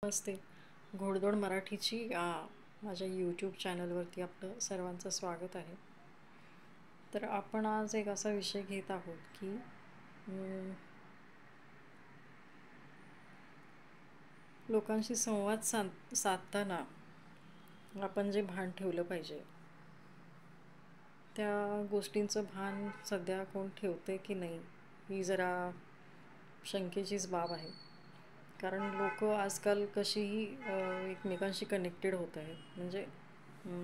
नमस्ते. घोडदौड मराठीची माझ्या यूट्यूब चॅनलवरती आपलं सर्वांचं स्वागत आहे. तर आपण आज एक असा विषय घेत आहोत की लोकांशी संवाद साधताना आपण जे भान ठेवलं पाहिजे, त्या गोष्टींचं भान सध्या कोण ठेवते की नाही ही जरा शंकेचीच बाब आहे. कारण लोक आजकाल कशीही एकमेकांशी कनेक्टेड होत आहेत. म्हणजे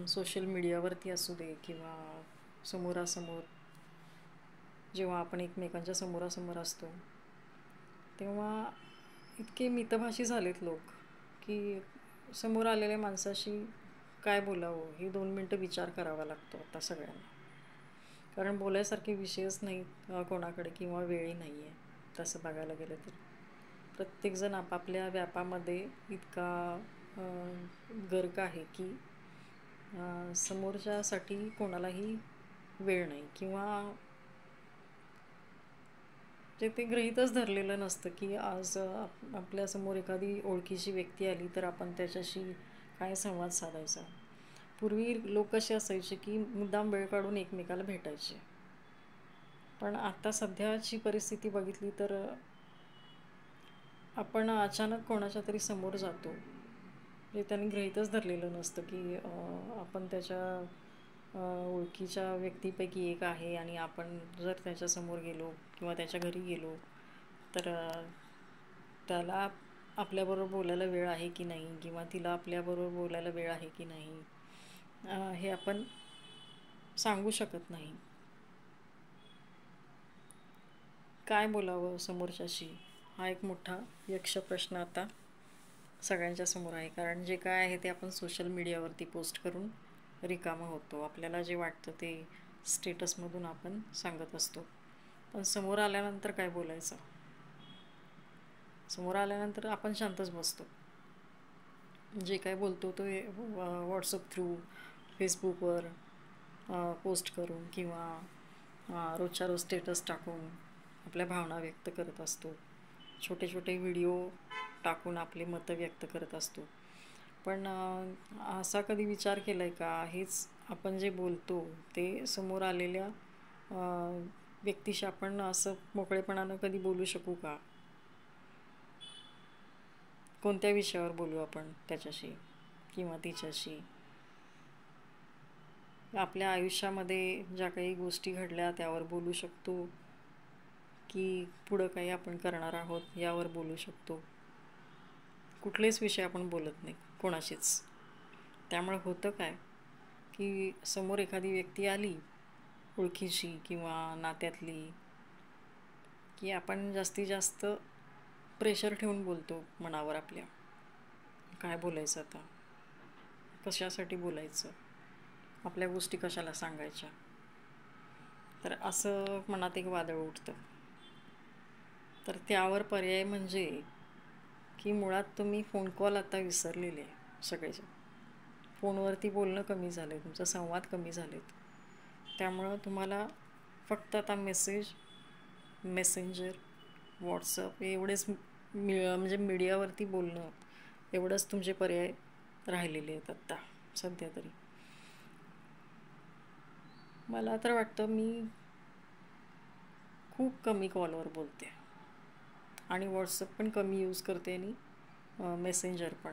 सोशल मीडियावरती असू दे किंवा समोरासमोर जेव्हा आपण एकमेकांच्या समोरासमोर असतो तेव्हा इतके मितभाषी झालेत लोक की समोर आलेल्या माणसाशी काय बोलावं हे 2 मिनटं विचार करावा लागतो आता सगळ्यांना. कारण बोलायसारखे विषयच नाहीत कोणाकडे किंवा वेळही नाही आहे. तसं बघायला गेलं तर प्रत्येकजण आपापल्या व्यापामध्ये इतका गर्क आहे की समोरच्यासाठी कोणालाही वेळ नाही किंवा ते गृहीतच धरलेलं नसतं की आज आपल्यासमोर एखादी ओळखीची व्यक्ती आली तर आपण त्याच्याशी काय संवाद साधायचा. पूर्वी लोक कसे असायचे की मुद्दाम वेळ काढून एकमेकाला भेटायचे. पण आता सध्याची परिस्थिती बघितली तर आपण अचानक कोणाच्या तरी समोर जातो हे त्यांनी गृहीतच धरलेलं नसतं की आपण त्याच्या ओळखीच्या व्यक्तीपैकी एक आहे आणि आपण जर त्याच्यासमोर गेलो किंवा त्याच्या घरी गेलो तर त्याला आपल्याबरोबर बोलायला वेळ आहे की नाही किंवा तिला आपल्याबरोबर बोलायला वेळ आहे की नाही हे आपण सांगू शकत नाही. काय बोलावं समोरच्याशी हा एक मोठा यक्ष प्रश्न आता सगळ्यांच्या समोर आहे. कारण जे काय आहे ते आपण सोशल मीडियावरती पोस्ट करून रिकामं होतो. आपल्याला जे वाटतं ते स्टेटसमधून आपण सांगत असतो. पण समोर आल्यानंतर काय बोलायचं? समोर आल्यानंतर आपण शांतच बसतो. जे काय बोलतो तो व्हॉट्सअप थ्रू फेसबुकवर पोस्ट करून किंवा रोजच्या रोज स्टेटस टाकून आपल्या भावना व्यक्त करत असतो. छोटे छोटे व्हिडिओ टाकून आपले मतं व्यक्त करत असतो. पण असा कधी विचार केला आहे का हेच आपण जे बोलतो ते समोर आलेल्या व्यक्तीशी आपण असं मोकळेपणानं कधी बोलू शकू का? कोणत्या विषयावर बोलू आपण त्याच्याशी किंवा तिच्याशी? आपल्या आयुष्यामध्ये ज्या काही गोष्टी घडल्या त्यावर बोलू शकतो की पुढं काही आपण करणार आहोत यावर बोलू शकतो? कुठलेच विषय आपण बोलत नाही कोणाशीच. त्यामुळे होतं काय की समोर एखादी व्यक्ती आली ओळखीची किंवा नात्यातली की आपण जास्तीत जास्त प्रेशर ठेवून बोलतो मनावर आपल्या. काय बोलायचं आता? कशासाठी बोलायचं? आपल्या गोष्टी कशाला सांगायच्या? तर असं मनात एक वादळ उठतं. तर त्यावर पर्याय म्हणजे की मुळात तुम्ही फोन कॉल आता विसरलेले आहे सगळेजण. फोनवरती बोलणं कमी झालं आहे, तुमचा संवाद कमी झालेत. त्यामुळं तुम्हाला फक्त आता मेसेंजर व्हॉट्सअप एवढेच म्हणजे मीडियावरती बोलणं एवढंच तुमचे पर्याय राहिलेले आहेत आत्ता सध्या तरी. मला तर वाटतं मी खूप कमी कॉलवर बोलते आणि व्हॉट्सअप पण कमी यूज करते आणि मेसेंजर पण.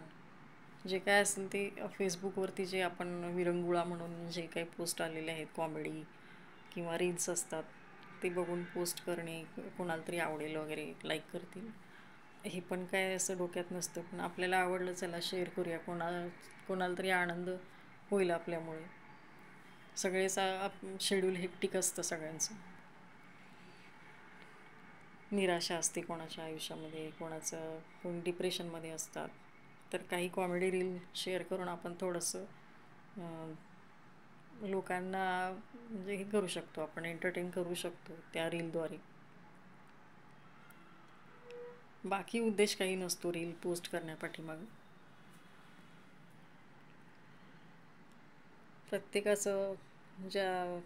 जे काय असेल ते फेसबुकवरती जे आपण विरंगुळा म्हणून जे काही पोस्ट आलेले आहेत कॉमेडी किंवा रील्स असतात ते बघून पोस्ट करणे, कोणाला तरी आवडेल वगैरे लाईक करतील हे पण काय असं डोक्यात नसतं. पण आपल्याला आवडलं चला शेअर करूया, कोणाला तरी आनंद होईल आपल्यामुळे. सगळेच शेड्यूल हेक्टिक असतं सगळ्यांचं. निराशा असते कोणाच्या आयुष्यामध्ये, कोण डिप्रेशनमध्ये असतात. तर काही कॉमेडी रील शेअर करून आपण थोडंसं लोकांना म्हणजे हे करू शकतो, आपण एंटरटेन करू शकतो त्या रीलद्वारे. बाकी उद्देश काही नसतो रील पोस्ट करण्यापाठीमागं. प्रत्येकाचं ज्या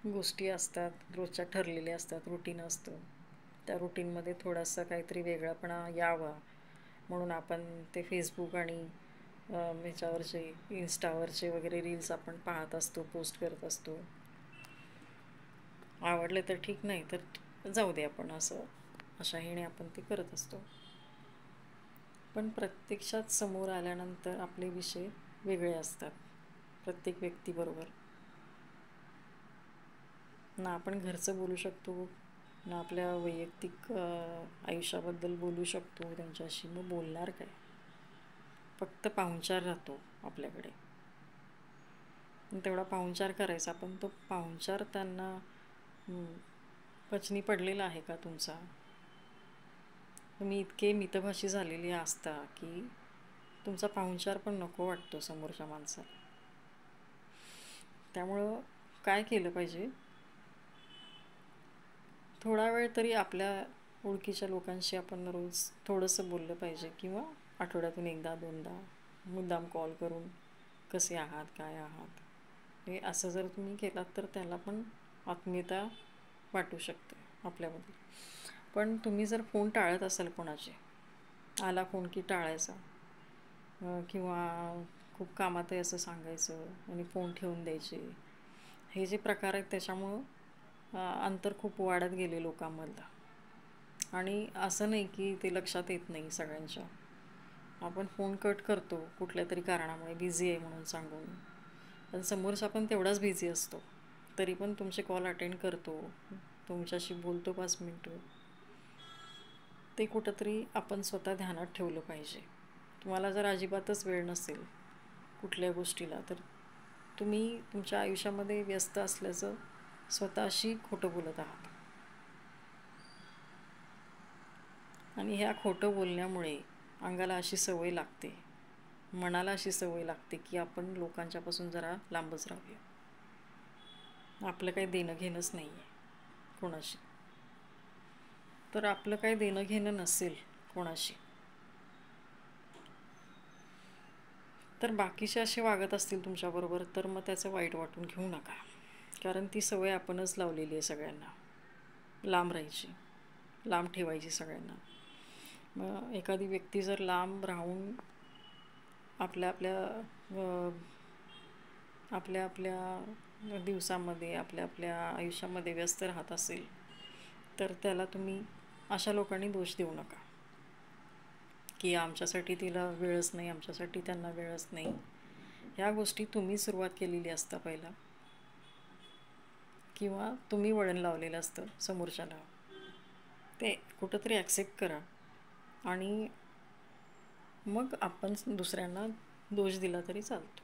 गोष्टी असतात रोजच्या ठरलेल्या असतात, रुटीन असतं, त्या रुटीनमध्ये थोडासा काहीतरी वेगळापणा यावा म्हणून आपण ते फेसबुक आणि ह्याच्यावरचे इन्स्टावरचे वगैरे रील्स आपण पाहत असतो, पोस्ट करत असतो. आवडले तर ठीक, नाही तर जाऊ दे, आपण असं अशा ह्याने आपण ते करत असतो. पण प्रत्यक्षात समोर आल्यानंतर आपले विषय वेगळे असतात प्रत्येक व्यक्तीबरोबर. ना आपण घरचं बोलू शकतो, ना आपल्या वैयक्तिक आयुष्याबद्दल बोलू शकतो त्यांच्याशी. मग बोलणार काय? फक्त पाहुणचार राहतो आपल्याकडे. तेवढा पाहुणचार करायचा, पण तो पाहुणचार त्यांना पचनी पडलेला आहे का तुमचा? तुम्ही इतके मितभाषी झालेली असता की तुमचा पाहुणचार पण नको वाटतो समोरच्या माणसाला. त्यामुळं काय केलं पाहिजे, थोडा वेळ तरी आपल्या ओळखीच्या लोकांशी आपण रोज थोडंसं बोललं पाहिजे, किंवा आठवड्यातून एकदा दोनदा मुद्दाम कॉल करून कसे आहात, काय आहात, हे असं जर तुम्ही केलात तर त्याला पण आत्मीयता वाटू शकते आपल्याबद्दल. पण तुम्ही जर फोन टाळत असाल कोणाचे, आला फोन की टाळायचा, किंवा खूप कामात आहे असं सांगायचं आणि फोन ठेवून द्यायचे, हे जे प्रकार आहेत त्याच्यामुळं अंतर खूप वाढत गेले लोकांमधलं. आणि असं नाही की ते लक्षात येत नाही सगळ्यांच्या. आपण फोन कट करतो कुठल्या तरी कारणामुळे, बिझी आहे म्हणून सांगून, पण समोरचा पण तेवढाच बिझी असतो, तरी पण तुमचे कॉल अटेंड करतो, तुमच्याशी बोलतो 5 मिनटं. ते कुठंतरी आपण स्वतः ध्यानात ठेवलं पाहिजे. तुम्हाला जर अजिबातच वेळ नसेल कुठल्या गोष्टीला, तर तुम्ही तुमच्या आयुष्यामध्ये व्यस्त असल्याचं स्वतःशी खोटं बोलत आहात. आणि ह्या खोटं बोलण्यामुळे अंगाला अशी सवय लागते, मनाला अशी सवय लागते की आपण लोकांच्यापासून जरा लांबच राहूया. आपलं काही देणं घेणंच नाही आहे कोणाशी. तर आपलं काही देणं घेणं नसेल कोणाशी, तर बाकीचे असे वागत असतील तुमच्याबरोबर, तर मग त्याचं वाईट वाटून घेऊ नका. कारण ती सवय आपणच लावलेली आहे सगळ्यांना, लांब राहायची, लांब ठेवायची सगळ्यांना. मग एखादी व्यक्ती जर लांब राहून आपल्या आपल्या दिवसामध्ये, आपल्या आयुष्यामध्ये व्यस्त राहत असेल, तर त्याला तुम्ही अशा लोकांनी दोष देऊ नका की आमच्यासाठी तिला वेळच नाही, आमच्यासाठी त्यांना वेळच नाही. ह्या गोष्टी तुम्ही सुरुवात केलेली असता पहिला, किंवा तुम्ही वळण लावलेलं असतं समोरच्याला. ते कुठंतरी ॲक्सेप्ट करा, आणि मग आपण दुसऱ्यांना दोष दिला तरी चालतो.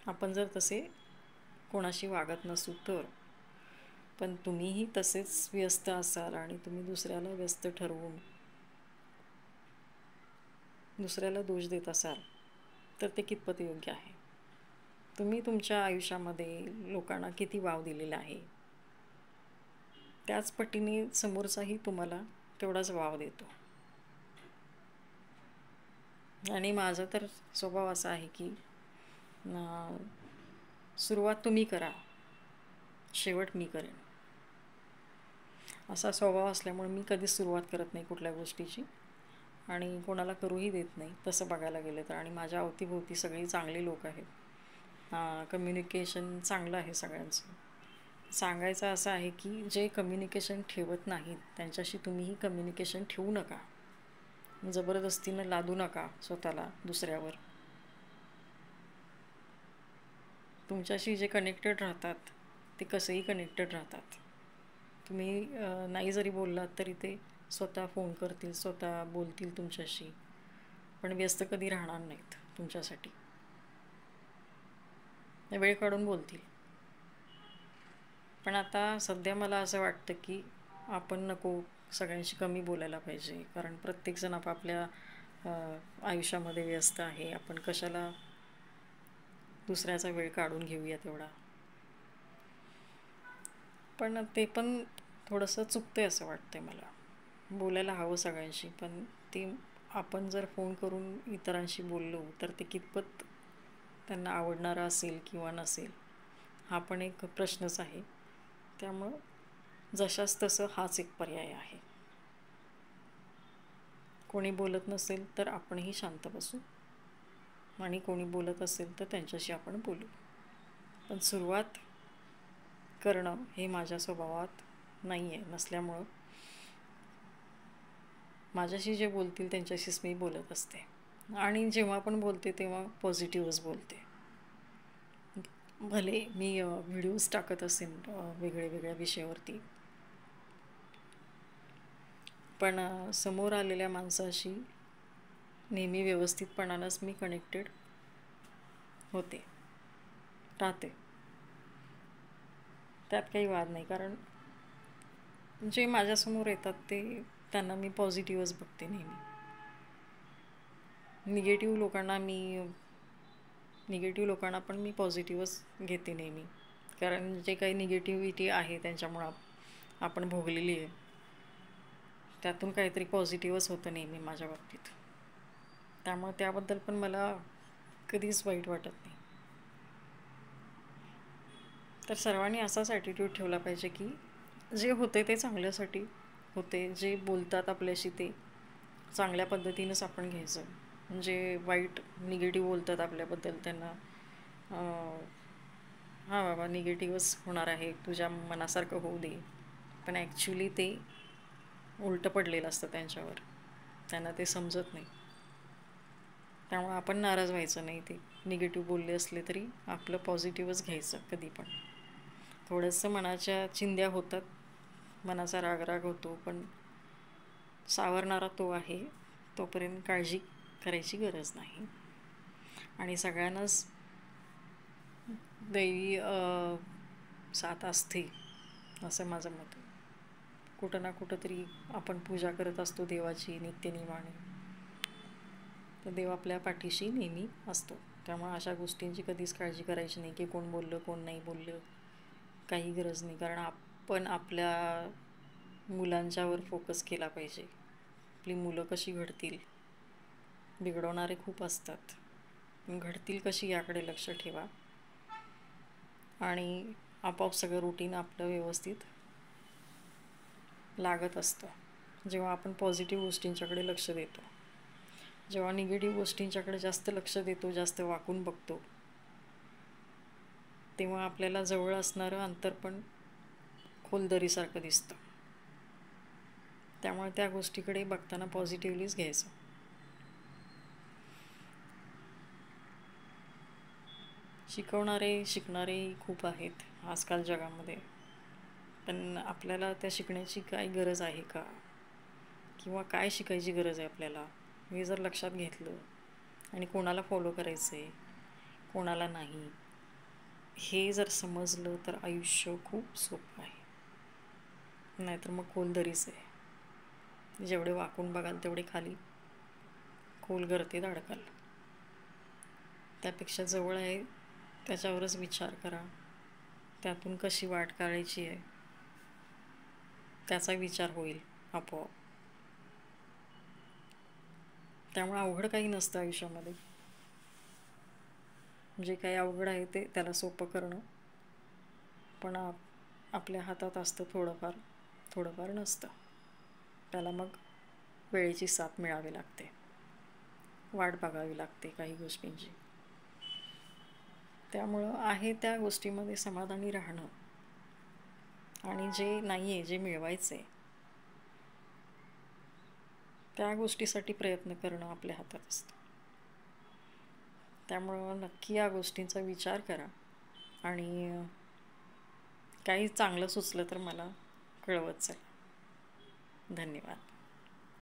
आपण जर तसे कोणाशी वागत नसू तर. पण तुम्हीही तसेच व्यस्त असाल आणि तुम्ही दुसऱ्याला व्यस्त ठरवून दुसऱ्याला दोष देत असाल, तर ते कितपत योग्य आहे? तुम्ही तुमच्या आयुष्यामध्ये लोकांना किती वाव दिलेला आहे, त्याच पटीने समोरचाही तुम्हाला तेवढाच वाव देतो. आणि माझा तर स्वभाव असा आहे की सुरुवात तुम्ही करा, शेवट मी करेन, असा स्वभाव असल्यामुळे मी कधीच सुरुवात करत नाही कुठल्या गोष्टीची, आणि कोणाला करूही देत नाही तसं बघायला गेलं तर. आणि माझ्या अवतीभोवती सगळी चांगली लोक आहेत, कम्युनिकेशन चांगलं आहे सगळ्यांचं. सांगायचं असं आहे की जे कम्युनिकेशन ठेवत नाहीत त्यांच्याशी तुम्हीही कम्युनिकेशन ठेवू नका, जबरदस्तीनं लादू नका स्वतःला दुसऱ्यावर. तुमच्याशी जे कनेक्टेड राहतात ते कसंही कनेक्टेड राहतात. तुम्ही नाही जरी बोललात तरी ते स्वतः फोन करतील, स्वतः बोलतील तुमच्याशी, पण व्यस्त कधी राहणार नाहीत तुमच्यासाठी, वेळ काढून बोलतील. पण आता सध्या मला असं वाटतं की आपण नको सगळ्यांशी कमी बोलायला पाहिजे, कारण प्रत्येकजण आपापल्या आयुष्यामध्ये व्यस्त आहे. आपण कशाला दुसऱ्याचा वेळ काढून घेऊया तेवढा. पण ते पण थोडंसं चुकतं आहे असं वाटतं मला. बोलायला हवं सगळ्यांशी, पण ते आपण जर फोन करून इतरांशी बोललो तर ते कितपत त्यांना आवडणारं असेल किंवा नसेल, हा पण एक प्रश्नच आहे. त्यामुळं जशास तसं हाच एक पर्याय आहे. कोणी बोलत नसेल तर आपणही शांत बसू, आणि कोणी बोलत असेल तर त्यांच्याशी आपण बोलू. पण सुरुवात करणं हे माझ्या स्वभावात नाही आहे, नसल्यामुळं माझ्याशी जे बोलतील त्यांच्याशीच मी बोलत असते. आणि जेव्हा पण बोलते तेव्हा पॉझिटिव्हच बोलते. भले मी व्हिडिओज टाकत असेन वेगळ्या वेगळ्या विषयावरती, पण समोर आलेल्या माणसाशी नेहमी व्यवस्थितपणानंच मी कनेक्टेड होते, राहते. त्यात काही वाद नाही, कारण जे माझ्यासमोर येतात ते त्यांना मी पॉझिटिव्हच बघते नेहमी. निगेटिव्ह लोकांना पण मी पॉझिटिव्हच घेते नेहमी, कारण जे काही निगेटिव्हिटी आहे त्यांच्यामुळं आपण भोगलेली आहे, त्यातून काहीतरी पॉझिटिव्हच होतं नेहमी माझ्या बाबतीत. त्यामुळे त्याबद्दल पण मला कधीच वाईट वाटत नाही. तर सर्वांनी असाच ॲटिट्यूड ठेवला पाहिजे की जे होते ते चांगल्यासाठी होते, जे बोलतात आपल्याशी ते चांगल्या पद्धतीनंच आपण घ्यायचं. म्हणजे वाईट निगेटिव्ह बोलतात आपल्याबद्दल त्यांना हां बाबा निगेटिव्हच होणार आहे, तुझ्या मनासारखं होऊ दे, पण ॲक्च्युली ते उलटं पडलेलं असतं त्यांच्यावर, त्यांना ते समजत नाही. त्यामुळे आपण नाराज व्हायचं नाही. ते निगेटिव्ह बोलले असले तरी आपलं पॉझिटिव्हच घ्यायचं कधी पण. थोडंसं मनाच्या चिंध्या होतात, मनाचा राग होतो, पण सावरणारा तो आहे, तोपर्यंत काळजी करायची गरज नाही. आणि सगळ्यांनाच दैवी साथ असते असं माझं मत आहे. कुठं ना कुठं तरी आपण पूजा करत असतो देवाची नित्यनेमाने, तर देव आपल्या पाठीशी नेहमी असतो. त्यामुळे अशा गोष्टींची कधीच काळजी करायची नाही की कोण बोललं कोण नाही बोललं, काही गरज नाही. कारण आपण आपल्या मुलांच्यावर फोकस केला पाहिजे. आपली मुलं कशी घडतील, बिघडवणारे खूप असतात, पण घडतील कशी याकडे लक्ष ठेवा, आणि आपोआप सगळं रुटीन आपलं व्यवस्थित लागत असतं जेव्हा आपण पॉझिटिव्ह गोष्टींच्याकडे लक्ष देतो. जेव्हा निगेटिव्ह गोष्टींच्याकडे जास्त लक्ष देतो, जास्त वाकून बघतो, तेव्हा आपल्याला जवळ असणारं अंतर पण खोलदरीसारखं दिसतं. त्यामुळे त्या गोष्टीकडे बघताना पॉझिटिव्हलीच घ्यायचं. शिकणारे खूप आहेत आजकाल जगामध्ये, पण आपल्याला त्या शिकण्याची काय गरज आहे का, किंवा काय शिकायची गरज आहे आपल्याला, हे जर लक्षात घेतलं आणि कोणाला फॉलो करायचं आहे कोणाला नाही हे जर समजलं तर आयुष्य खूप सोपं आहे. नाहीतर मग खोलदरीच आहे. जेवढे वाकून बघाल तेवढे खाली खोल गर्तेत अडकाल. त्यापेक्षा जवळ आहे त्याच्यावरच विचार करा, त्यातून कशी वाट काढायची आहे त्याचा विचार होईल आपोआप. त्यामुळे अवघड काही नसतं आयुष्यामध्ये. जे काही अवघड आहे ते त्याला सोपं करणं पण आपल्या हातात असतं. थोडंफार नसतं. त्याला मग वेळेची साथ मिळावी लागते, वाट बघावी लागते काही गोष्टींची. त्यामुळं आहे त्या गोष्टीमध्ये समाधानी राहणं, आणि जे नाही आहे, जे मिळवायचं आहे त्या गोष्टीसाठी प्रयत्न करणं आपल्या हातात असतं. त्यामुळं नक्की या गोष्टींचा विचार करा, आणि काही चांगलं सुचलं तर मला कळवत चला. धन्यवाद.